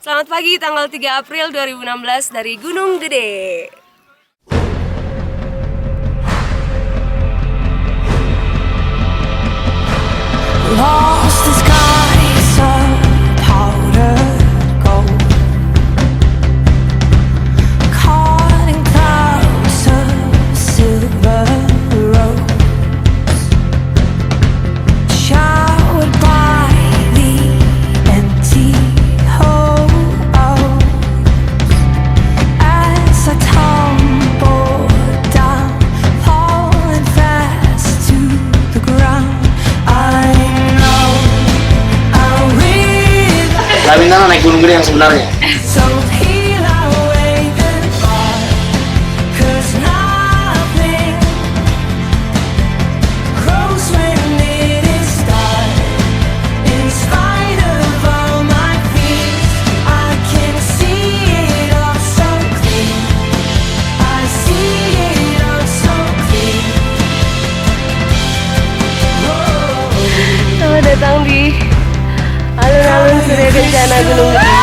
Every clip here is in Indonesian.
Selamat pagi tanggal 3 April 2016 dari Gunung Gede. Lost the skies of powdered gold, caught in clouds of silver rose, showered by the empty holes. As I tumble down, falling fast to the ground, I Bintang naik Gunung Gede yang sebenarnya. Selamat datang di alun-alun Surya Kencana Gunung Gede.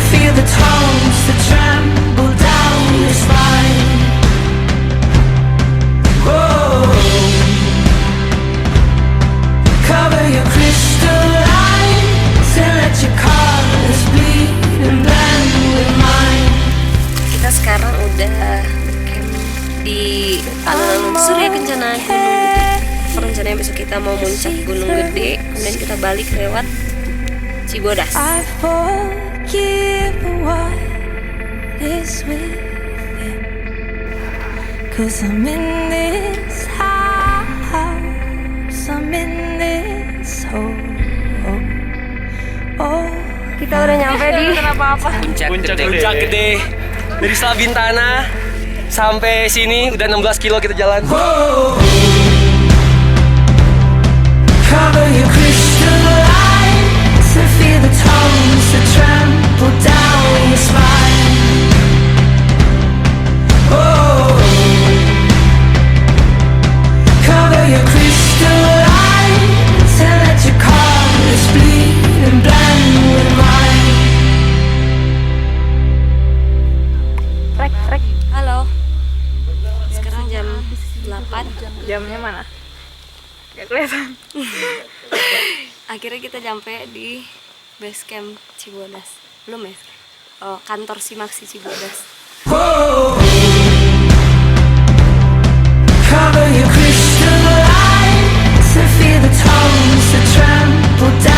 Feel the tones that tremble down your spine. Whoa. Cover your crystal eyes and let your colors bleed and blend with mine. Kita sekarang udah camp di alun-alun Surya Kencana Gunung Gede. Rencananya besok kita mau muncak Gunung Gede, kemudian kita balik lewat Cibodas. I forgive what is within, 'cause I'm in this house, I'm in this hole. Oh, Kita udah nyampe di Puncak Gede. Dari Slabintana sampai sini udah 16 kilo kita jalan. cover your crystal eyes and feel the tones that trample down your spine. Oh, cover your crystal eyes and let your colors bleed and blend with mine. Rek. Halo. Sekarang jam 8. Jamnya mana? Gak kelihatan. Akhirnya kita nyampe di base camp Cibodas. Belum ya? Oh, kantor Simaksi Cibodas. Cover your crystal eyes and feel the tones that trample down.